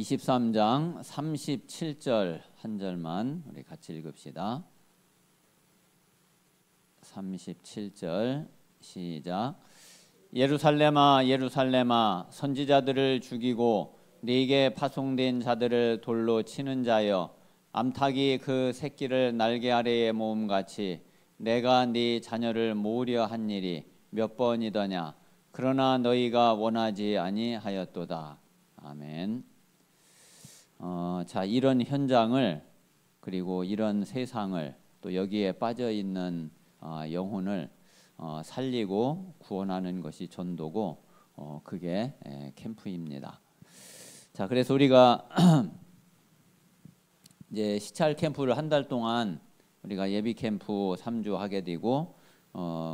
23장 37절 한 절만 우리 같이 읽읍시다. 37절 시작. 예루살렘아 예루살렘아 선지자들을 죽이고 네게 파송된 자들을 돌로 치는 자여, 암탉이 그 새끼를 날개 아래에 모음같이 내가 네 자녀를 모으려 한 일이 몇 번이더냐. 그러나 너희가 원하지 아니하였도다. 아멘. 자, 이런 현장을, 그리고 이런 세상을, 또 여기에 빠져 있는 영혼을 살리고 구원하는 것이 전도고, 그게 캠프입니다. 자, 그래서 우리가 이제 시찰 캠프를 한 달 동안 우리가 예비 캠프 3주 하게 되고,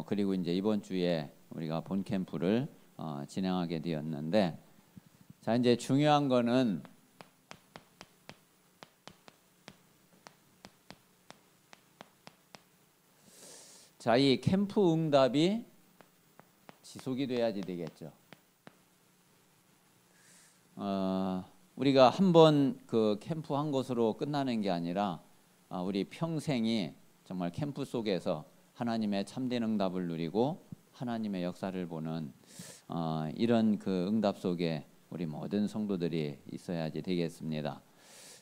그리고 이제 이번 주에 우리가 본 캠프를 진행하게 되었는데, 자, 이제 중요한 거는 자, 이 캠프 응답이 지속이 돼야지 되겠죠. 우리가 한번 그 캠프 한 것으로 끝나는 게 아니라 우리 평생이 정말 캠프 속에서 하나님의 참된 응답을 누리고 하나님의 역사를 보는 이런 그 응답 속에 우리 모든 성도들이 있어야지 되겠습니다.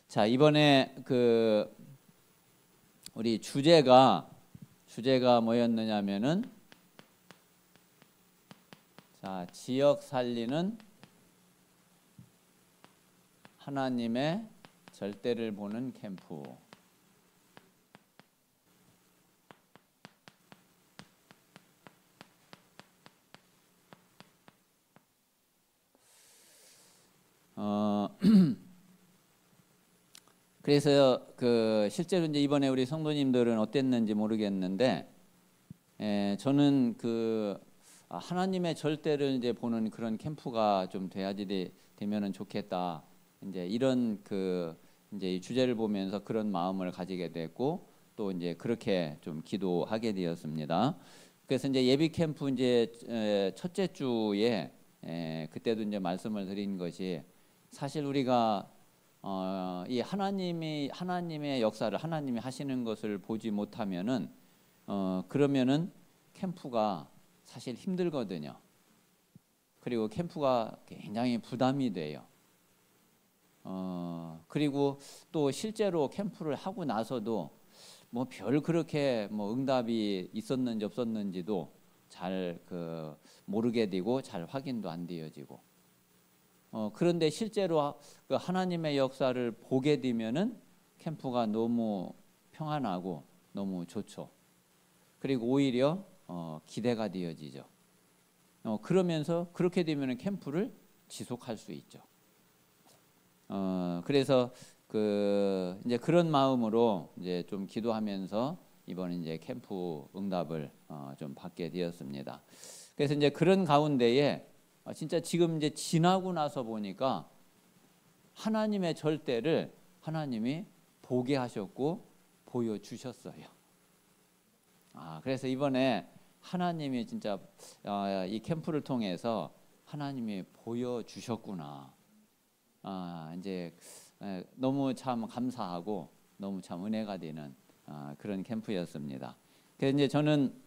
자, 이번에 그 우리 주제가 뭐였느냐면은, 자, 지역 살리는 하나님의 절대를 보는 캠프. 그래서 그 실제로 이제 이번에 우리 성도님들은 어땠는지 모르겠는데, 저는 그 하나님의 절대를 이제 보는 그런 캠프가 좀 돼야지 되면은 좋겠다. 이제 이런 그 이제 이 주제를 보면서 그런 마음을 가지게 됐고, 또 이제 그렇게 좀 기도하게 되었습니다. 그래서 이제 예비 캠프 이제 첫째 주에 그때도 이제 말씀을 드린 것이, 사실 우리가 이 하나님의 역사를, 하나님이 하시는 것을 보지 못하면은 그러면은 캠프가 사실 힘들거든요. 그리고 캠프가 굉장히 부담이 돼요. 그리고 또 실제로 캠프를 하고 나서도 뭐 별 그렇게 뭐 응답이 있었는지 없었는지도 잘 그 모르게 되고 잘 확인도 안 되어지고, 그런데 실제로 그 하나님의 역사를 보게 되면은 캠프가 너무 평안하고 너무 좋죠. 그리고 오히려 기대가 되어지죠. 그러면서 그렇게 되면은 캠프를 지속할 수 있죠. 그래서 그 이제 그런 마음으로 이제 좀 기도하면서 이번에 이제 캠프 응답을 좀 받게 되었습니다. 그래서 이제 그런 가운데에 진짜 지금 이제 지나고 나서 보니까 하나님의 절대를 하나님이 보게 하셨고 보여주셨어요. 그래서 이번에 하나님이 진짜 이 캠프를 통해서 하나님이 보여주셨구나. 이제 너무 참 감사하고 너무 참 은혜가 되는 그런 캠프였습니다. 그래서 이제 저는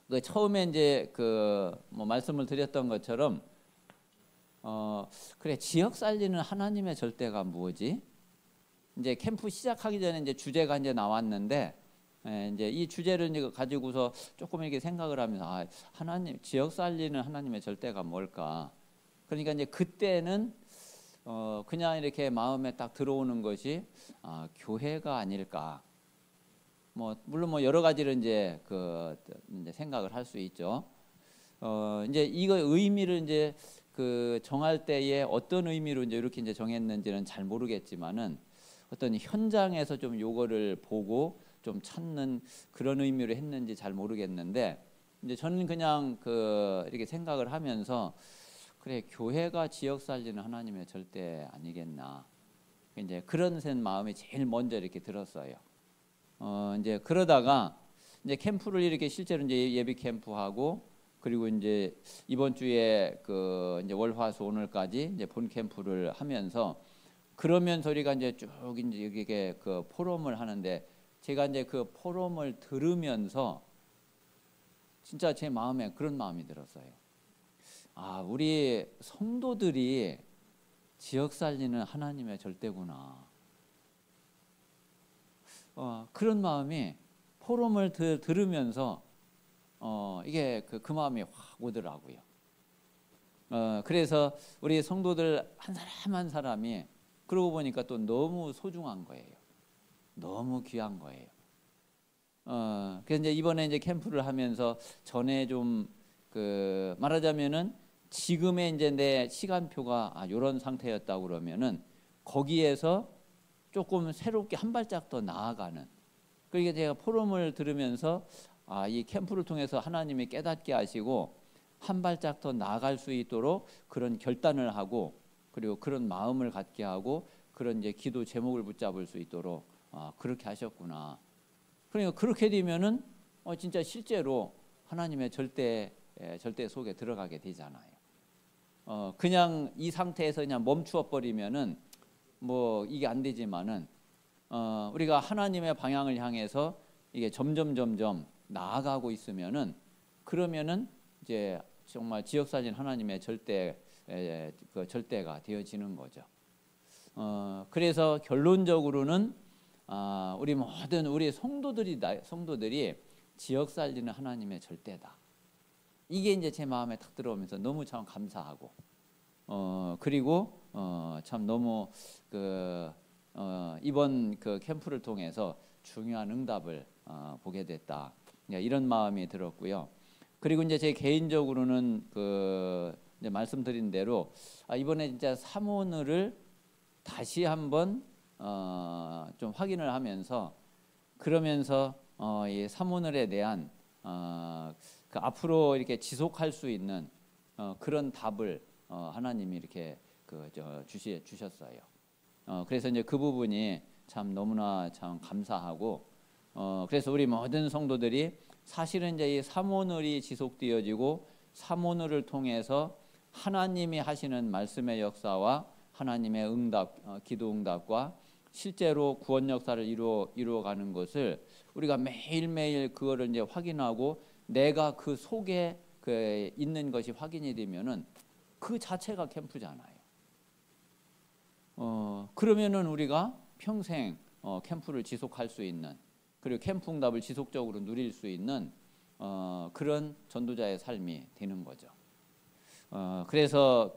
그 처음에 이제 그 뭐 말씀을 드렸던 것처럼 그래, 지역 살리는 하나님의 절대가 뭐지? 이제 캠프 시작하기 전에 이제 주제가 이제 나왔는데, 이제 이 주제를 이제 가지고서 조금 이렇게 생각을 하면서 하나님, 지역 살리는 하나님의 절대가 뭘까? 그러니까 이제 그때는 그냥 이렇게 마음에 딱 들어오는 것이 교회가 아닐까. 뭐 물론 뭐 여러 가지를 이제 이제 생각을 할 수 있죠. 이제 이거 의미를 이제 그 정할 때에 어떤 의미로 이제 이렇게 이제 정했는지는 잘 모르겠지만은, 어떤 현장에서 좀 요거를 보고 좀 찾는 그런 의미로 했는지 잘 모르겠는데, 이제 저는 그냥 이렇게 생각을 하면서, 그래, 교회가 지역 살리는 하나님의 절대 아니겠나. 이제 그런 마음이 제일 먼저 이렇게 들었어요. 이제 그러다가 이제 캠프를 이렇게 실제로 이제 예비 캠프하고, 그리고 이제 이번 주에 그 이제 월화수 오늘까지 이제 본 캠프를 하면서 그러면서 우리가 이제 쭉 이제 이게 그 포럼을 하는데, 제가 이제 그 포럼을 들으면서 진짜 제 마음에 그런 마음이 들었어요. 아, 우리 성도들이 지역 살리는 하나님의 절대구나. 그런 마음이 포럼을 들으면서 이게 그 마음이 확 오더라고요. 그래서 우리 성도들 한 사람 한 사람이 그러고 보니까 또 너무 소중한 거예요. 너무 귀한 거예요. 그래서 이제 이번에 이제 캠프를 하면서 전에 좀 그 말하자면은 지금의 이제 내 시간표가 이런 상태였다고 그러면은 거기에서 조금 새롭게 한 발짝 더 나아가는. 그러니까 제가 포럼을 들으면서 이 캠프를 통해서 하나님이 깨닫게 하시고 한 발짝 더 나아갈 수 있도록 그런 결단을 하고, 그리고 그런 마음을 갖게 하고, 그런 이제 기도 제목을 붙잡을 수 있도록 그렇게 하셨구나. 그러니까 그렇게 되면은 진짜 실제로 하나님의 절대 속에 들어가게 되잖아요. 그냥 이 상태에서 그냥 멈추어 버리면은 뭐 이게 안 되지만은 우리가 하나님의 방향을 향해서 이게 점점 나아가고 있으면은, 그러면은 이제 정말 지역사진 하나님의 그 절대가 되어지는 거죠. 그래서 결론적으로는 우리 모든 우리 성도들이 지역 살리는 하나님의 절대다. 이게 이제 제 마음에 탁 들어오면서 너무 참 감사하고, 그리고 참 너무 이번 그 캠프를 통해서 중요한 응답을 보게 됐다. 이런 마음이 들었고요. 그리고 이제 제 개인적으로는 이제 말씀드린 대로 이번에 진짜 사모늘을 다시 한번 좀 확인을 하면서, 그러면서 이 사모늘에 대한 그 앞으로 이렇게 지속할 수 있는 그런 답을 하나님이 이렇게 주셨어요. 그래서 이제 그 부분이 참 너무나 참 감사하고, 그래서 우리 모든 성도들이 사실은 이제 이 사모늘이 지속되어지고 사모늘을 통해서 하나님이 하시는 말씀의 역사와 하나님의 응답, 기도 응답과 실제로 구원 역사를 이루어가는 것을 우리가 매일매일 그거를 이제 확인하고, 내가 그 속에 있는 것이 확인이 되면은 그 자체가 캠프잖아요. 그러면은 우리가 평생 캠프를 지속할 수 있는, 그리고 캠프 응답을 지속적으로 누릴 수 있는 그런 전도자의 삶이 되는 거죠. 그래서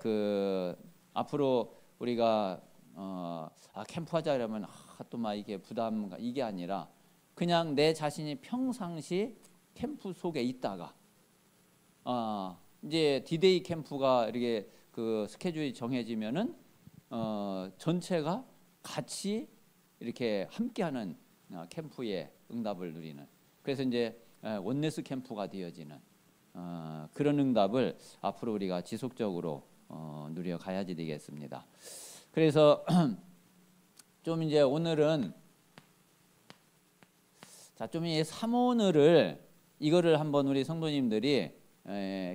앞으로 우리가 캠프하자 그러면 또 막 이게 부담, 이게 아니라 그냥 내 자신이 평상시 캠프 속에 있다가 이제 디데이 캠프가 이렇게 그 스케줄이 정해지면은 전체가 같이 이렇게 함께하는 캠프의 응답을 누리는, 그래서 이제 원네스 캠프가 되어지는 그런 응답을 앞으로 우리가 지속적으로 누려가야지 되겠습니다. 그래서 좀 이제 오늘은 좀 이 사모늘을 이거를 한번 우리 성도님들이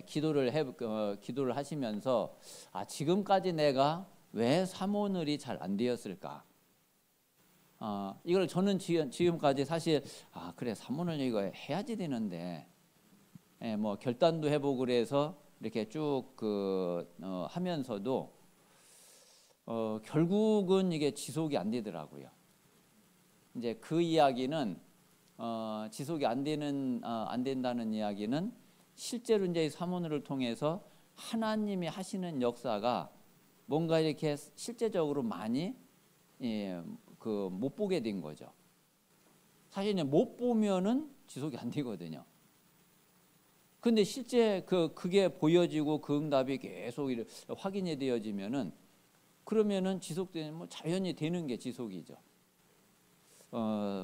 기도를 하시면서 지금까지 내가 왜 사모늘이 잘 안 되었을까? 이걸 저는 지금까지 사실 그래 사모늘 이거 해야지 되는데 뭐 결단도 해보고 그래서 이렇게 쭉 하면서도 결국은 이게 지속이 안 되더라고요. 이제 그 이야기는 지속이 안 된다는 이야기는 실제로 이제 사모늘을 통해서 하나님이 하시는 역사가 뭔가 이렇게 실제적으로 많이 못 보게 된 거죠. 사실 못 보면은 지속이 안 되거든요. 근데 실제 그게 보여지고 그 응답이 계속 확인이 되어지면은, 그러면은 지속되는 자연히 되는 게 지속이죠.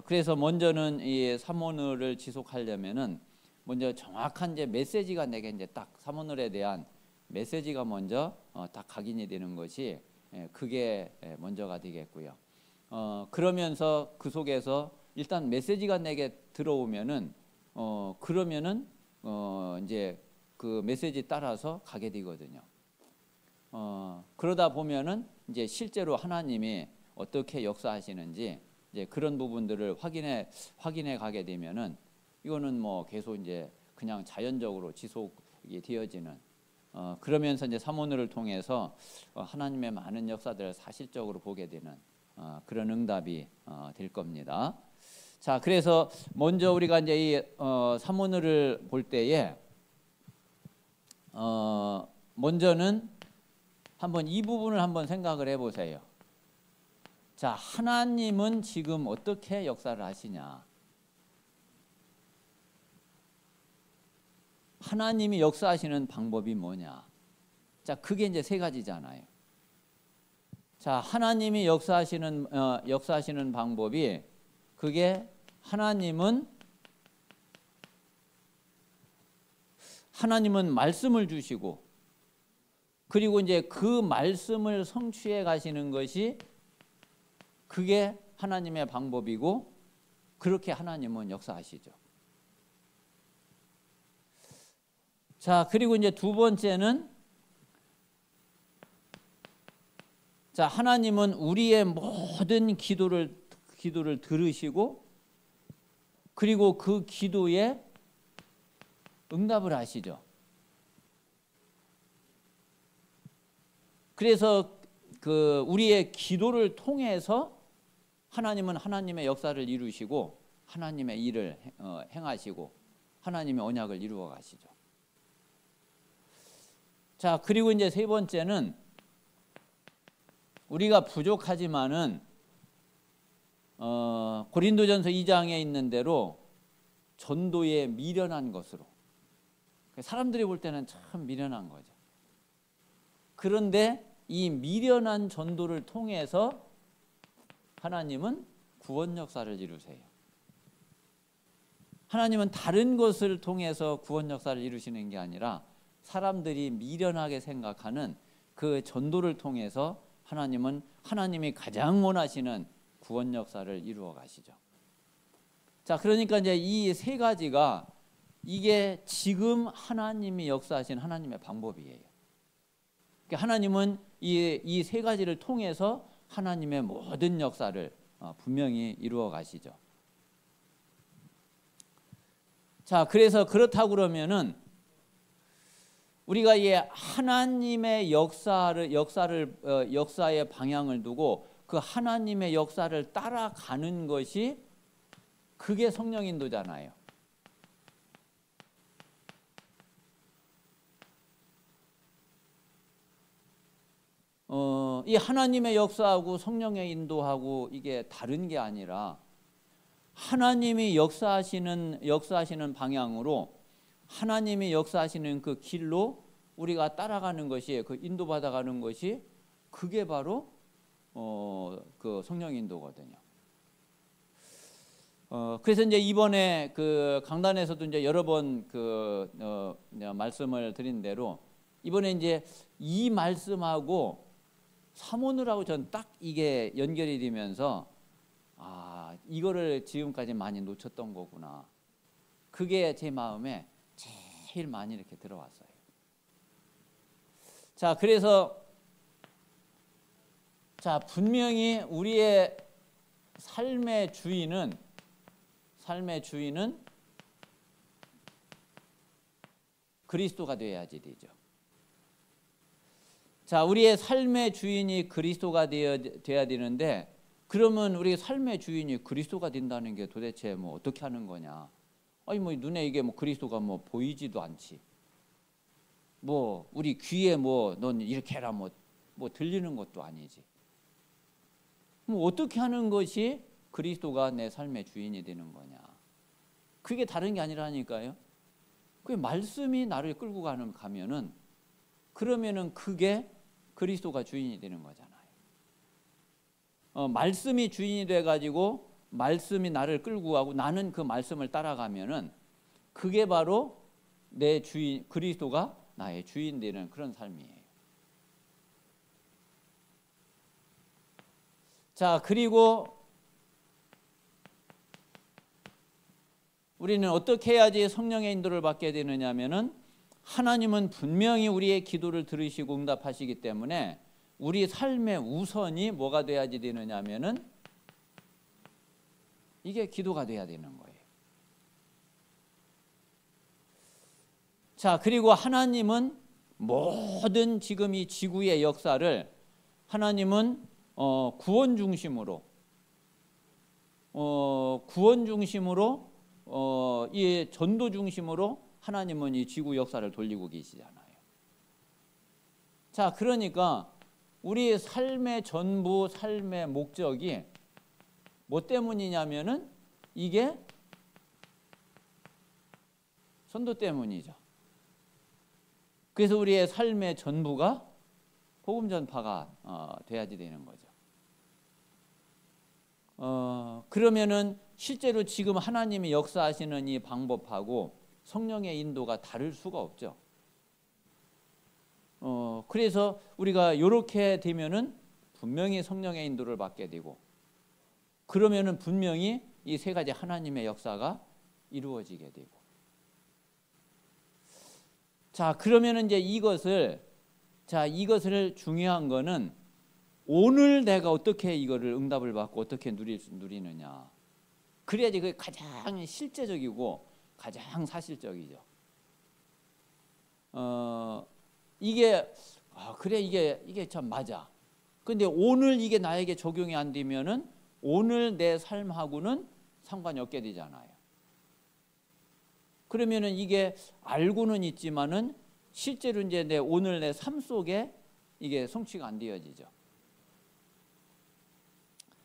그래서 먼저는 이 사모늘을 지속하려면은 먼저 정확한 이제 메시지가 내게 이제 딱 사모늘에 대한 메시지가 먼저 딱 각인이 되는 것이 그게 먼저가 되겠고요. 그러면서 그 속에서 일단 메시지가 내게 들어오면은 그러면은 이제 그 메시지 따라서 가게 되거든요. 그러다 보면은 이제 실제로 하나님이 어떻게 역사하시는지 이제 그런 부분들을 확인해 가게 되면은 이거는 뭐 계속 이제 그냥 자연적으로 지속이 되어지는 그러면서 이제 사모늘을 통해서 하나님의 많은 역사들을 사실적으로 보게 되는 그런 응답이 될 겁니다. 자, 그래서 먼저 우리가 이제 이 사모늘을 볼 때에 먼저는 한번 이 부분을 한번 생각을 해보세요. 자, 하나님은 지금 어떻게 역사를 하시냐? 하나님이 역사하시는 방법이 뭐냐? 자, 그게 이제 세 가지잖아요. 자, 하나님이 역사하시는 방법이 그게 하나님은 말씀을 주시고 그리고 이제 그 말씀을 성취해 가시는 것이 그게 하나님의 방법이고 그렇게 하나님은 역사하시죠. 자, 그리고 이제 두 번째는 자, 하나님은 우리의 모든 기도를 들으시고 그리고 그 기도에 응답을 하시죠. 그래서 그 우리의 기도를 통해서 하나님은 하나님의 역사를 이루시고 하나님의 일을 행하시고 하나님의 언약을 이루어 가시죠. 자, 그리고 이제 세 번째는 우리가 부족하지만은 고린도전서 2장에 있는 대로 전도에 미련한 것으로 사람들이 볼 때는 참 미련한 거죠. 그런데 이 미련한 전도를 통해서 하나님은 구원 역사를 이루세요. 하나님은 다른 것을 통해서 구원 역사를 이루시는 게 아니라 사람들이 미련하게 생각하는 그 전도를 통해서 하나님이 가장 원하시는 구원 역사를 이루어 가시죠. 자, 그러니까 이제 이 세 가지가 이게 지금 하나님이 역사하신 하나님의 방법이에요. 그러니까 하나님은 이 세 가지를 통해서 하나님의 모든 역사를 분명히 이루어 가시죠. 자, 그래서 그렇다고 그러면은 우리가 이 하나님의 역사의 방향을 두고 그 하나님의 역사를 따라가는 것이 그게 성령 인도잖아요. 이 하나님의 역사하고 성령의 인도하고 이게 다른 게 아니라 하나님이 역사하시는 방향으로 하나님이 역사하시는 그 길로 우리가 따라가는 것이 그 인도받아가는 것이 그게 바로 그 성령 인도거든요. 그래서 이제 이번에 그 강단에서도 이제 여러 번 말씀을 드린 대로 이번에 이제 이 말씀하고 사모늘하고 전 딱 이게 연결이 되면서 이거를 지금까지 많이 놓쳤던 거구나. 그게 제 마음에 제일 많이 이렇게 들어왔어요. 자, 그래서 분명히 우리의 삶의 주인은 그리스도가 되어야지 되죠. 자, 우리의 삶의 주인이 그리스도가 되어야 되는데 그러면 우리의 삶의 주인이 그리스도가 된다는 게 도대체 뭐 어떻게 하는 거냐? 아니 뭐 눈에 이게 뭐 그리스도가 뭐 보이지도 않지. 뭐 우리 귀에 뭐 넌 이렇게 해라 뭐 들리는 것도 아니지. 뭐 어떻게 하는 것이 그리스도가 내 삶의 주인이 되는 거냐? 그게 다른 게 아니라니까요. 그 말씀이 나를 끌고 가면은 그러면은 그게 그리스도가 주인이 되는 거잖아요. 말씀이 주인이 돼 가지고 말씀이 나를 끌고 가고 나는 그 말씀을 따라가면은 그게 바로 내 주인 그리스도가 나의 주인 되는 그런 삶이에요. 자, 그리고 우리는 어떻게 해야지 성령의 인도를 받게 되느냐면은 하나님은 분명히 우리의 기도를 들으시고 응답하시기 때문에 우리 삶의 우선이 뭐가 돼야지 되느냐면은 이게 기도가 돼야 되는 거예요. 자, 그리고 하나님은 모든 지금 이 지구의 역사를 하나님은 구원 중심으로 이 전도 중심으로 하나님은 이 지구 역사를 돌리고 계시잖아요. 자, 그러니까 우리 삶의 전부, 삶의 목적이 뭐 때문이냐면은 이게 전도 때문이죠. 그래서 우리의 삶의 전부가 복음 전파가 돼야지 되는 거죠. 그러면은 실제로 지금 하나님이 역사하시는 이 방법하고 성령의 인도가 다를 수가 없죠. 그래서 우리가 이렇게 되면은 분명히 성령의 인도를 받게 되고, 그러면은 분명히 이 세 가지 하나님의 역사가 이루어지게 되고. 자, 그러면은 이제 이것을 중요한 거는 오늘 내가 어떻게 이거를 응답을 받고 어떻게 누리느냐. 그래야지 그게 가장 실제적이고 가장 사실적이죠. 그래 이게 참 맞아. 근데 오늘 이게 나에게 적용이 안 되면은 오늘 내 삶하고는 상관이 없게 되잖아요. 그러면은 이게 알고는 있지만은 실제로 이제 오늘 내 삶 속에 이게 성취가 안 되어지죠.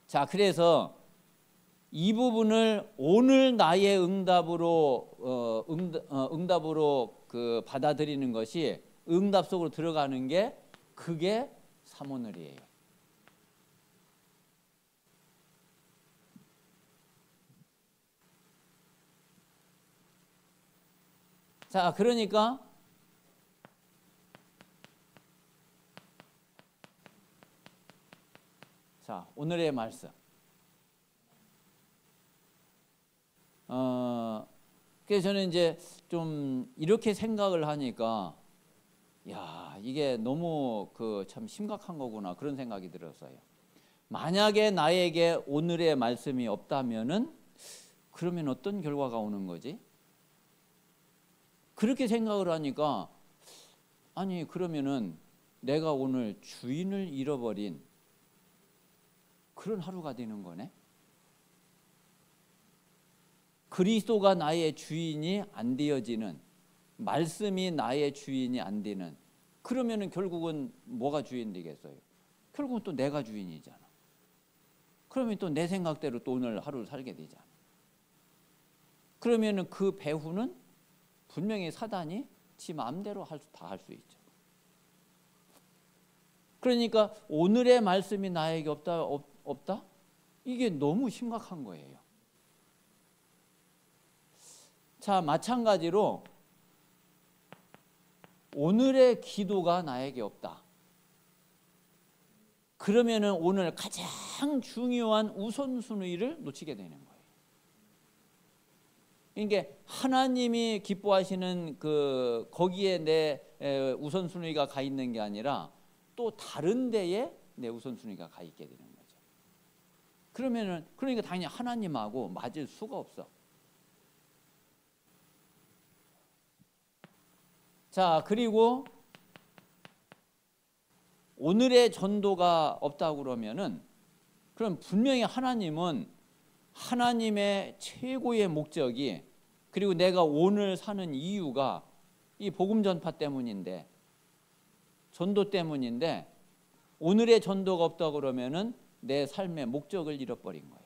자, 그래서 이 부분을 오늘 나의 응답으로 그 받아들이는 것이 응답 속으로 들어가는 게 그게 삼오늘이에요. 자, 그러니까 자, 오늘의 말씀. 그래서 저는 이제 좀 이렇게 생각을 하니까, 야, 이게 너무 참 심각한 거구나, 그런 생각이 들었어요. 만약에 나에게 오늘의 말씀이 없다면은 그러면 어떤 결과가 오는 거지? 그렇게 생각을 하니까, 아니 그러면은 내가 오늘 주인을 잃어버린 그런 하루가 되는 거네. 그리스도가 나의 주인이 안 되어지는, 말씀이 나의 주인이 안 되는, 그러면은 결국은 뭐가 주인 되겠어요? 결국은 또 내가 주인이잖아. 그러면 또 내 생각대로 또 오늘 하루를 살게 되잖아. 그러면은 그 배후는 분명히 사단이 지 마음대로 다 할 수 있죠. 그러니까 오늘의 말씀이 나에게 없다? 이게 너무 심각한 거예요. 자, 마찬가지로 오늘의 기도가 나에게 없다. 그러면은 오늘 가장 중요한 우선순위를 놓치게 되는 거예요. 그러니까 하나님이 기뻐하시는 거기에 내 우선순위가 가 있는 게 아니라 또 다른 데에 내 우선순위가 가 있게 되는 거죠. 그러니까 당연히 하나님하고 맞을 수가 없어. 자, 그리고 오늘의 전도가 없다고 그러면은, 그럼 분명히 하나님은 하나님의 최고의 목적이, 그리고 내가 오늘 사는 이유가 이 복음 전파 때문인데, 전도 때문인데, 오늘의 전도가 없다고 그러면은 내 삶의 목적을 잃어버린 거예요.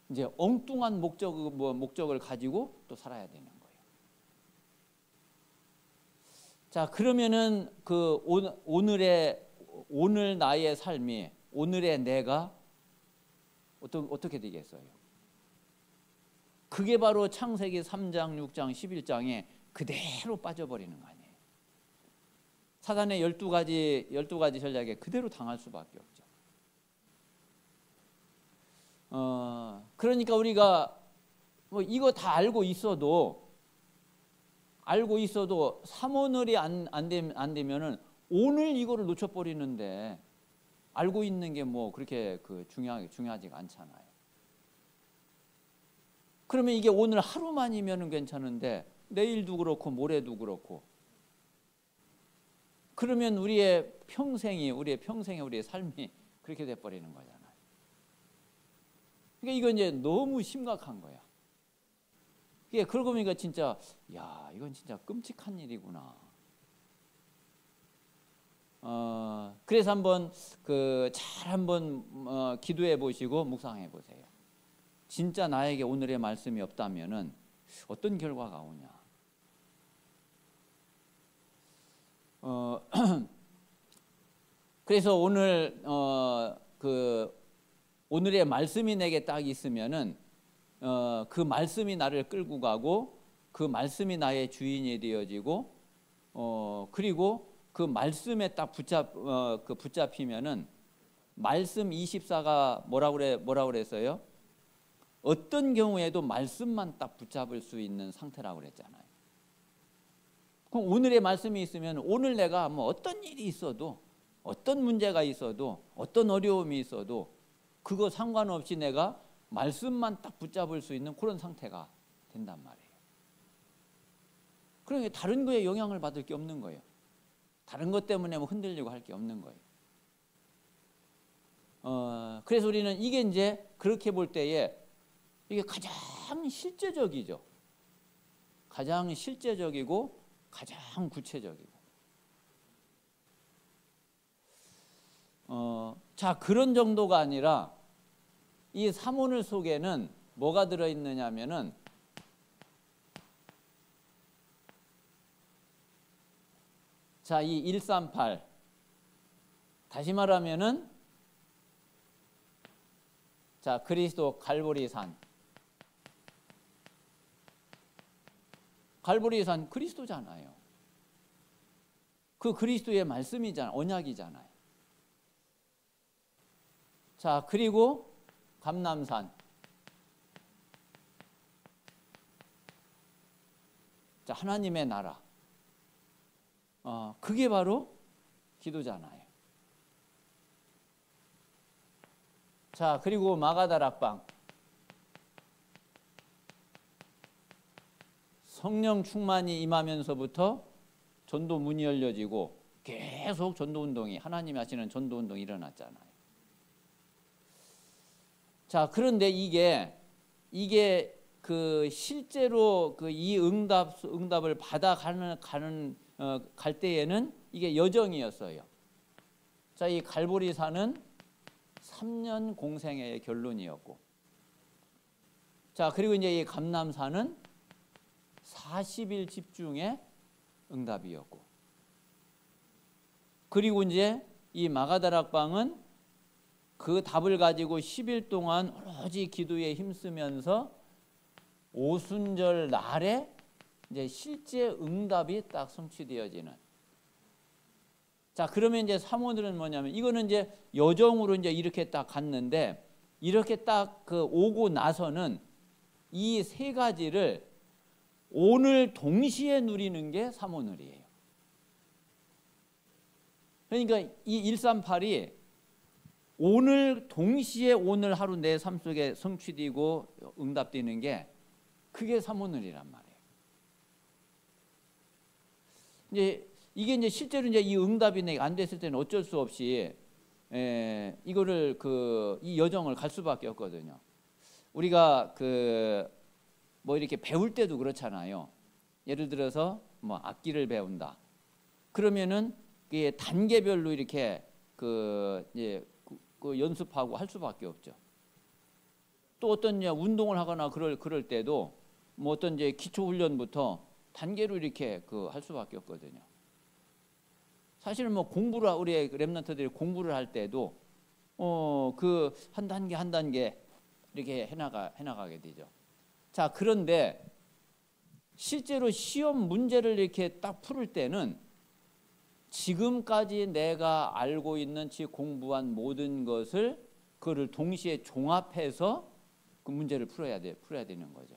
이제 엉뚱한 목적을 가지고 또 살아야 되는 거예요. 자, 그러면은 오늘 나의 삶이, 오늘의 내가 어떻게 되겠어요? 그게 바로 창세기 3장, 6장, 11장에 그대로 빠져버리는 거 아니에요. 사단의 12가지 전략에 그대로 당할 수밖에 없죠. 그러니까 우리가 뭐 이거 다 알고 있어도 삼오늘이 안 되면은 오늘 이거를 놓쳐버리는데 알고 있는 게 뭐 그렇게 중요하지가 않잖아요. 그러면 이게 오늘 하루만이면 괜찮은데 내일도 그렇고 모레도 그렇고, 그러면 우리의 평생이 우리의 삶이 그렇게 돼버리는 거잖아요. 그러니까 이건 이제 너무 심각한 거야. 이게 그러고 보니까 진짜 이건 진짜 끔찍한 일이구나. 그래서 한번 잘 한번 기도해 보시고 묵상해 보세요. 진짜 나에게 오늘의 말씀이 없다면은 어떤 결과가 오냐. 그래서 오늘의 말씀이 내게 딱 있으면은 그 말씀이 나를 끌고 가고 그 말씀이 나의 주인이 되어지고 그리고 그 말씀에 딱 붙잡히면은 말씀 24가 뭐라고 그랬어요? 어떤 경우에도 말씀만 딱 붙잡을 수 있는 상태라고 그랬잖아요. 그럼 오늘의 말씀이 있으면 오늘 내가 뭐 어떤 일이 있어도, 어떤 문제가 있어도, 어떤 어려움이 있어도 그거 상관없이 내가 말씀만 딱 붙잡을 수 있는 그런 상태가 된단 말이에요. 그러니까 다른 거에 영향을 받을 게 없는 거예요. 다른 것 때문에 뭐 흔들리고 할 게 없는 거예요. 그래서 우리는 이게 이제 그렇게 볼 때에 이게 가장 실제적이죠. 가장 실제적이고 가장 구체적이고. 자, 그런 정도가 아니라 이 사모늘 속에는 뭐가 들어있느냐면은 자, 이 138 다시 말하면은 자, 그리스도 갈보리산. 갈보리산 그리스도잖아요. 그 그리스도의 말씀이잖아요. 언약이잖아요. 자, 그리고 감람산. 자, 하나님의 나라. 그게 바로 기도잖아요. 자, 그리고 마가다락방. 성령 충만이 임하면서부터 전도 문이 열려지고 계속 전도 운동이, 하나님이 하시는 전도 운동이 일어났잖아요. 자, 그런데 이게 실제로 이 응답을 갈 때에는 이게 여정이었어요. 자, 이 갈보리산은 3년 공생의 결론이었고, 자, 그리고 이제 이 감람산은 40일 집중의 응답이었고, 그리고 이제 이 마가다락방은 그 답을 가지고 10일 동안 오로지 기도에 힘쓰면서 오순절 날에 이제 실제 응답이 딱 성취되어지는. 자, 그러면 이제 사모들은 뭐냐면 이거는 이제 여정으로 이제 이렇게 딱 갔는데, 이렇게 딱 오고 나서는 이 세 가지를 오늘 동시에 누리는 게 사모늘이에요. 그러니까 이 138이 오늘 동시에 오늘 하루 내 삶 속에 성취되고 응답되는 게 그게 사모늘이란 말이에요. 이게 이제 실제로 이제 이 응답이 안 됐을 때는 어쩔 수 없이 이거를 이 여정을 갈 수밖에 없거든요. 우리가 뭐 이렇게 배울 때도 그렇잖아요. 예를 들어서 뭐 악기를 배운다. 그러면은 이게 단계별로 이렇게 연습하고 할 수밖에 없죠. 또 어떤 운동을 하거나 그럴 때도 뭐 어떤 이제 기초 훈련부터 단계로 이렇게 할 수밖에 없거든요. 사실은 뭐 우리 랩런트들이 공부를 할 때도 한 단계 한 단계 이렇게 해나가게 되죠. 자, 그런데 실제로 시험 문제를 이렇게 딱 풀을 때는 지금까지 내가 알고 있는 공부한 모든 그거를 동시에 종합해서 그 문제를 풀어야 되는 거죠.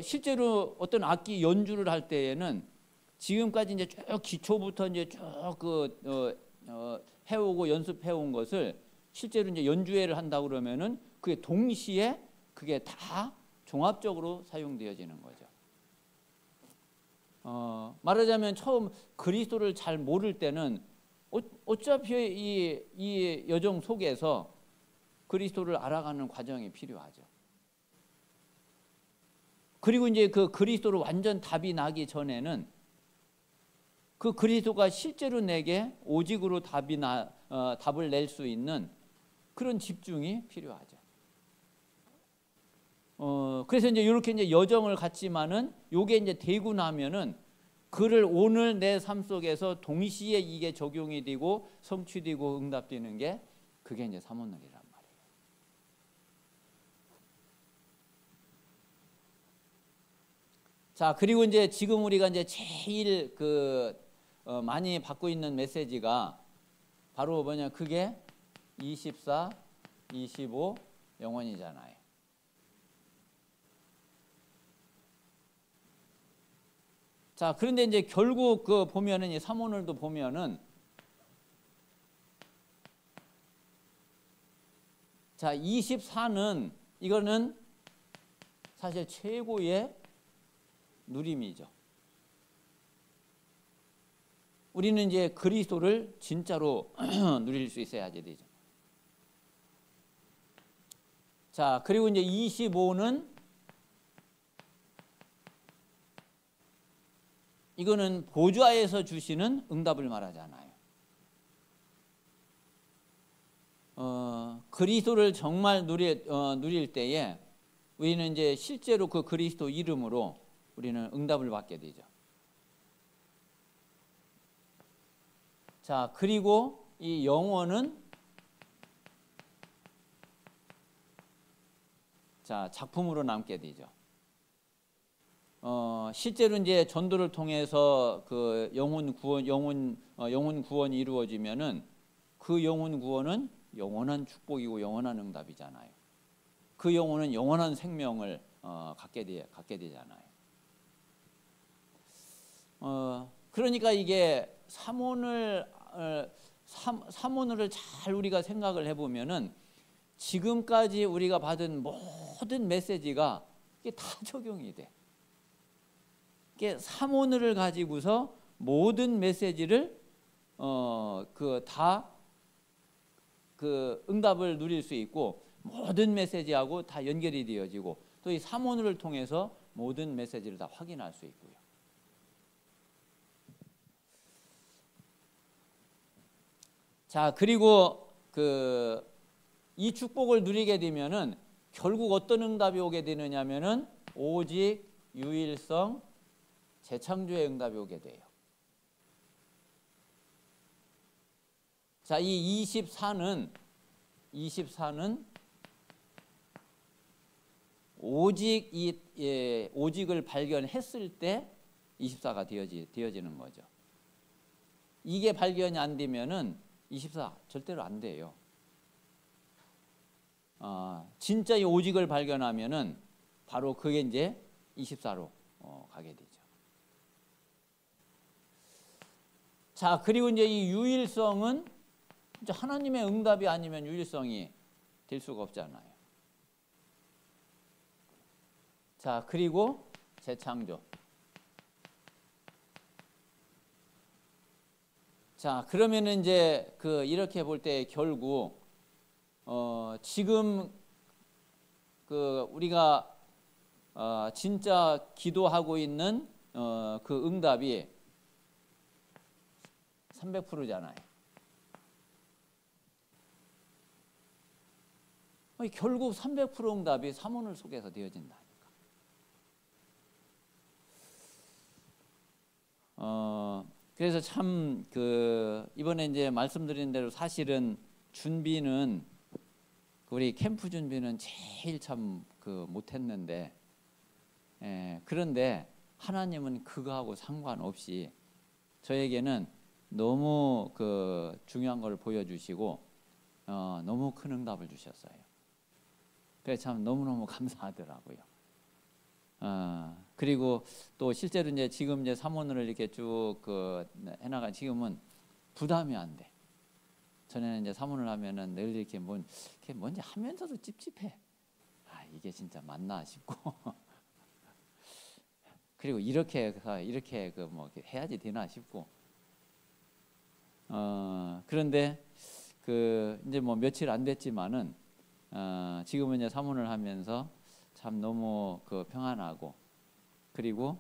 실제로 어떤 악기 연주를 할 때에는 지금까지 이제 쭉 기초부터 이제 쭉 해오고 연습해온 것을 실제로 이제 연주회를 한다 그러면은 그게 동시에 그게 다 종합적으로 사용되어지는 거죠. 말하자면 처음 그리스도를 잘 모를 때는 어차피 이 여정 속에서 그리스도를 알아가는 과정이 필요하죠. 그리고 이제 그 그리스도로 완전 답이 나기 전에는 그 그리스도가 실제로 내게 오직으로 답을 낼 수 있는 그런 집중이 필요하죠. 그래서 이제 이렇게 이제 여정을 갔지만은 요게 이제 되고 나면은 그를 오늘 내 삶 속에서 동시에 이게 적용이 되고 성취되고 응답되는 게 그게 이제 사모늘이란 말이에요. 자, 그리고 이제 지금 우리가 이제 제일 많이 받고 있는 메시지가 바로 뭐냐, 그게 24, 25 영원이잖아요. 자, 그런데 이제 결국 보면은 이 사모늘도 보면은 자, 24는 이거는 사실 최고의 누림이죠. 우리는 이제 그리스도를 진짜로 누릴 수 있어야지 되죠. 자, 그리고 이제 25는 이거는 보좌에서 주시는 응답을 말하잖아요. 그리스도를 정말 누릴 때에 우리는 이제 실제로 그 그리스도 이름으로 우리는 응답을 받게 되죠. 자, 그리고 이 영원은 자, 작품으로 남게 되죠. 실제로 이제 전도를 통해서 그 영혼 구원이 이루어지면은 그 영혼 구원은 영원한 축복이고 영원한 응답이잖아요. 그 영혼은 영원한 생명을 갖게 되잖아요. 그러니까 이게 사모늘을 잘 우리가 생각을 해보면은 지금까지 우리가 받은 모든 메시지가 이게 다 적용이 돼. 이게 사모늘을 가지고서 모든 메시지를 그 응답을 누릴 수 있고 모든 메시지하고 다 연결이 되어지고 또 이 사모늘을 통해서 모든 메시지를 다 확인할 수 있고요. 자, 그리고 이 축복을 누리게 되면은 결국 어떤 응답이 오게 되느냐면은 오직 유일성 재창조의 응답이 오게 돼요. 자, 이 24는 오직 오직을 발견했을 때 24가 되어지는 거죠. 이게 발견이 안 되면은 24 절대로 안 돼요. 진짜 이 오직을 발견하면은 바로 그게 이제 24로 가게 되죠. 자, 그리고 이제 이 유일성은 하나님의 응답이 아니면 유일성이 될 수가 없잖아요. 자, 그리고 재창조. 자, 그러면은 이제 이렇게 볼 때 결국 지금 우리가 진짜 기도하고 있는 그 응답이 300%잖아요. 결국 300% 응답이 사모늘 속에서 되어진다니까. 그래서 참 이번에 이제 말씀드린 대로 사실은 준비는 우리 캠프 준비는 제일 참 못했는데, 그런데 하나님은 그거하고 상관없이 저에게는 너무 중요한 걸 보여주시고 너무 큰 응답을 주셨어요. 그래서 참 너무너무 감사하더라고요. 그리고 또 실제로 이제 지금 이제 사모를 이렇게 쭉 해나간 지금은 부담이 안 돼. 전에는 이제 사모를 하면은 늘 이렇게 뭔지 하면서도 찝찝해. 이게 진짜 맞나 싶고. 그리고 이렇게 해야지 되나 싶고. 그런데 이제 뭐 며칠 안 됐지만은 지금은 이제 사모를 하면서 참 너무 평안하고, 그리고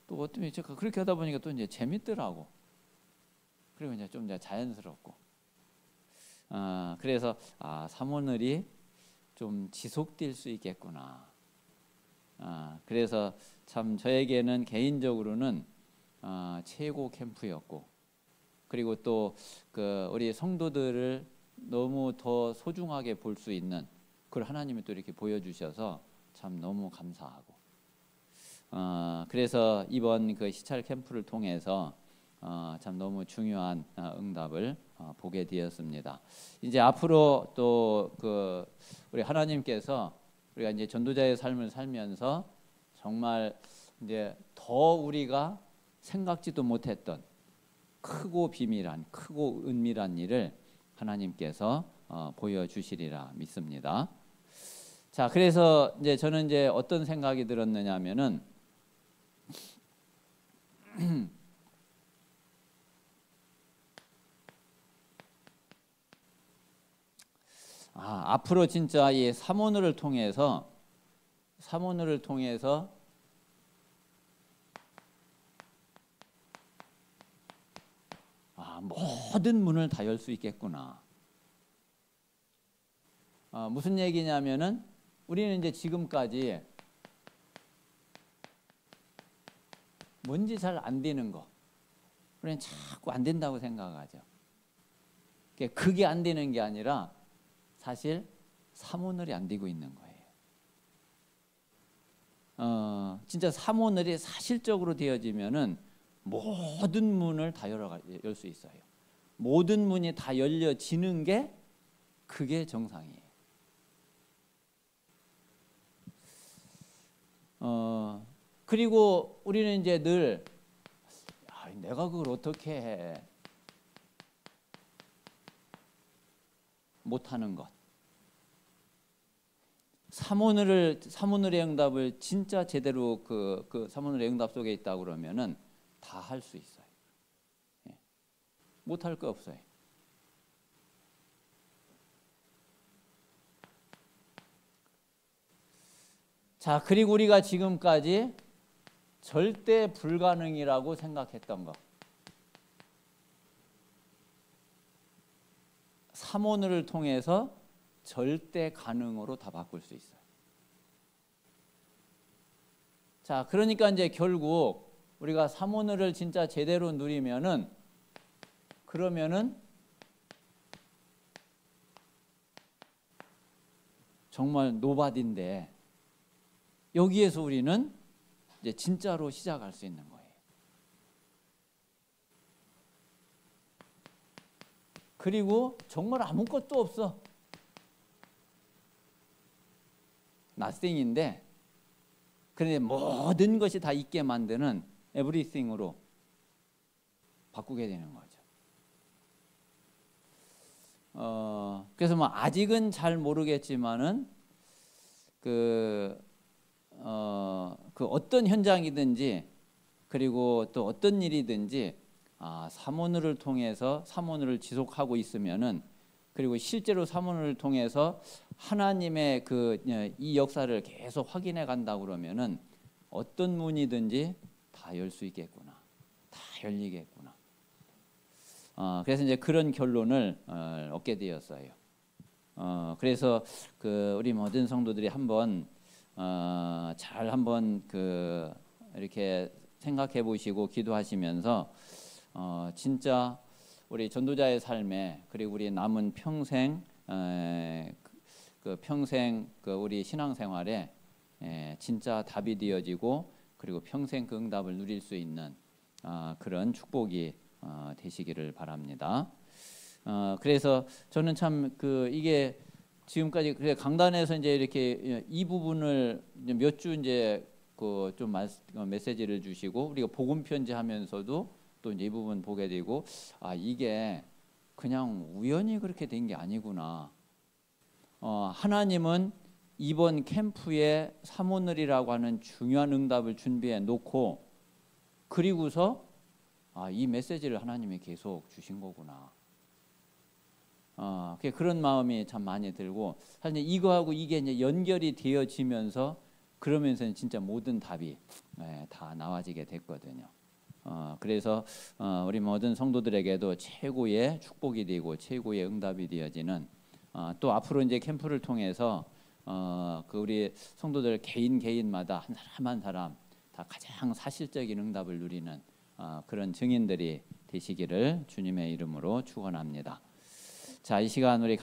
또 어떤 그렇게 하다 보니까 또 이제 재밌더라고. 그리고 이제 좀 이제 자연스럽고. 그래서 사모늘이 좀 지속될 수 있겠구나. 그래서 참 저에게는 개인적으로는 최고 캠프였고, 그리고 또 우리 성도들을 너무 더 소중하게 볼 수 있는 그걸 하나님이 또 이렇게 보여주셔서 참 너무 감사하고, 그래서 이번 시찰 캠프를 통해서 참 너무 중요한 응답을 보게 되었습니다. 이제 앞으로 또 우리 하나님께서 우리가 이제 전도자의 삶을 살면서 정말 이제 더 우리가 생각지도 못했던 크고 비밀한, 크고 은밀한 일을 하나님께서 보여주시리라 믿습니다. 자, 그래서 이제 저는 이제 어떤 생각이 들었느냐면은 앞으로 진짜 이 사모늘을 통해서 모든 문을 다 열 수 있겠구나. 무슨 얘기냐면은 우리는 이제 지금까지 뭔지 잘 안 되는 거, 우리는 자꾸 안 된다고 생각하죠. 그게 안 되는 게 아니라 사실 사모늘이 안 되고 있는 거예요. 진짜 사모늘이 사실적으로 되어지면은 모든 문을 다 열 수 있어요. 모든 문이 다 열려지는 게 그게 정상이에요. 그리고 우리는 이제 늘 내가 그걸 어떻게 해? 못하는 것. 사모늘의 응답을 진짜 제대로 그 사모늘의 응답 속에 있다 그러면은 다 할 수 있어요. 못할 거 없어요. 자, 그리고 우리가 지금까지 절대 불가능이라고 생각했던 것, 사모늘을 통해서 절대 가능으로 다 바꿀 수 있어요. 자, 그러니까 이제 결국 우리가 사모늘을 진짜 제대로 누리면은, 그러면은 정말 노바디인데 여기에서 우리는 이제 진짜로 시작할 수 있는 거예요. 그리고 정말 아무것도 없어. nothing인데 그런데 모든 것이 다 있게 만드는 everything으로 바꾸게 되는 거죠. 그래서 뭐 아직은 잘 모르겠지만은 어떤 현장이든지 그리고 또 어떤 일이든지 사모늘을 통해서 사모늘을 지속하고 있으면은, 그리고 실제로 사모늘을 통해서 하나님의 이 역사를 계속 확인해 간다 그러면은 어떤 문이든지 다 열 수 있겠구나, 다 열리겠구나. 그래서 이제 그런 결론을 얻게 되었어요. 그래서 우리 모든 성도들이 한번 잘 한번 이렇게 생각해 보시고 기도하시면서 진짜 우리 전도자의 삶에, 그리고 우리 남은 평생 평생 우리 신앙생활에 진짜 답이 되어지고, 그리고 평생 그 응답을 누릴 수 있는 그런 축복이 되시기를 바랍니다. 그래서 저는 참 이게 지금까지 강단에서 이제 이렇게 이 부분을 몇 주 이제 그 좀 메시지를 주시고 우리가 복음 편지하면서도 또 이제 이 부분 보게 되고 이게 그냥 우연히 그렇게 된 게 아니구나. 하나님은 이번 캠프에 사모늘이라고 하는 중요한 응답을 준비해 놓고 그리고서 이 메시지를 하나님이 계속 주신 거구나. 그런 마음이 참 많이 들고 사실 이거하고 이게 이제 연결이 되어지면서 그러면서 진짜 모든 답이 다 나와지게 됐거든요. 그래서 우리 모든 성도들에게도 최고의 축복이 되고 최고의 응답이 되어지는 또 앞으로 이제 캠프를 통해서 그 우리 성도들 개인마다 한 사람 한 사람 다 가장 사실적인 응답을 누리는 그런 증인들이 되시기를 주님의 이름으로 축원합니다. 자, 이 시간 우리